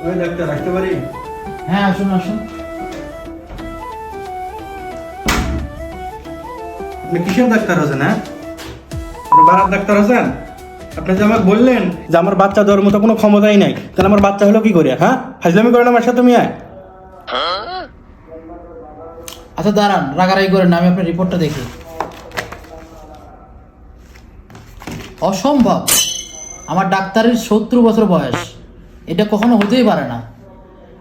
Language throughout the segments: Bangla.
ওই ডাক্তার রাখতে পারি? হ্যাঁ আসুন আসুন। আপনি কিসের ডাক্তার আছেন? হ্যাঁ, আপনি বাড়ার ডাক্তার আছেন? আপনি যে আমাকে বললেন যে আমার বাচ্চা দেওয়ার মতো কোনো ক্ষমতাই নাই, তাহলে আমার বাচ্চা হলো কি করে? হ্যাঁ, ফাজলামি করেন আমার সাথে তুমি? আচ্ছা দাঁড়ান, রাগারাগি করেন না, আমি আপনার রিপোর্টটা দেখি। অসম্ভব, আমার ডাক্তারের 70 বছর বয়স, এটা কখনো হতেই পারে না।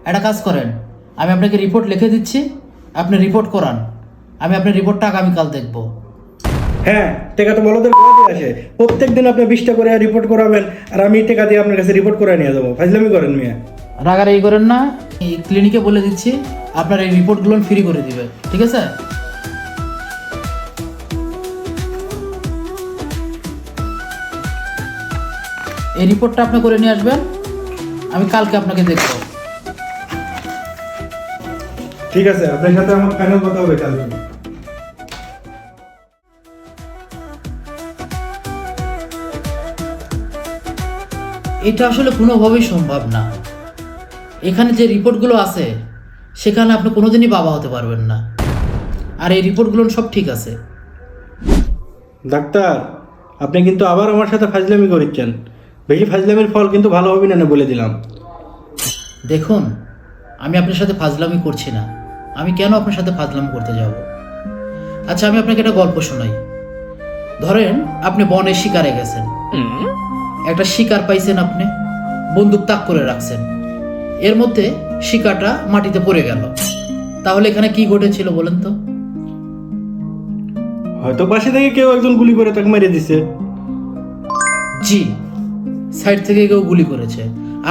একটা কাজ করেন, আমি আপনাকে রিপোর্ট লিখে দিচ্ছি, আপনি রিপোর্ট করান, আমি আপনার রিপোর্টটা আগামীকাল দেখব। হ্যাঁ, টাকা তো বলদের ঘরে আসে, প্রত্যেক দিন আপনি 20টা করে রিপোর্ট করাবেন, আর আমি টাকা দিয়ে আপনার কাছে রিপোর্ট করে নিয়ে যাবো। ফাজলামি করেন মিয়া। রাগারাগি করেন না, এই ক্লিনিকে বলে দিচ্ছি আপনার এই রিপোর্টগুলো ফ্রি করে দিবে, ঠিক আছে? এই রিপোর্টটা আপনি করে নিয়ে আসবেন, আমি কালকে আপনাকে দেখব। ঠিক আছে, আপনার সাথে আমার ফাইনাল কথা হবে কালকে। এটা আসলে কোনোভাবেই সম্ভব না। এখানে যে রিপোর্টগুলো আছে সেখানে আপনি কোনোদিনই বাবা হতে পারবেন না, আর এই রিপোর্টগুলো সব ঠিক আছে। ডাক্তার, আপনি কিন্তু আবার আমার সাথে ফাজলামি করিচ্ছেন। বেশি ফাজলামির ফল কিন্তু ভালো হবে না, বলে দিলাম। দেখুন, আমি আপনার সাথে ফাজলামি করছি না, আমি কেন আপনার সাথে ফাজলামি করতে যাব? আচ্ছা, আমি আপনাকে একটা গল্প শোনাই। ধরেন আপনি বনে শিকারে গেছেন, একটা শিকার পাইছেন, আপনি বন্দুক তাক করে রাখছেন, এর মধ্যে শিকারটা মাটিতে পড়ে গেল, তাহলে এখানে কি ঘটেছিল বলেন তো? হয়তো পাশে থেকে কেউ একজন গুলি করে তাকে মেরে দিছে। জি, সাইড থেকে কেউ গুলি করেছে,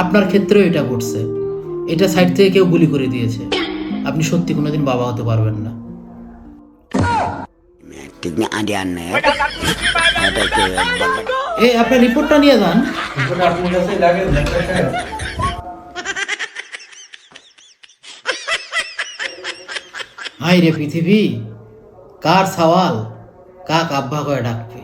আপনার ক্ষেত্রেও এটা ঘটছে, এটা সাইড থেকে কেউ গুলি করে দিয়েছে। আপনি সত্যি কোনোদিন বাবা হতে পারবেন না। আপনার রিপোর্টটা নিয়ে যান। আপনার কাছে লাগে ডাক্তার সাহেব? হাই রে পৃথিবী, কার সওয়াল কাক আব্বা করে ডাকবে।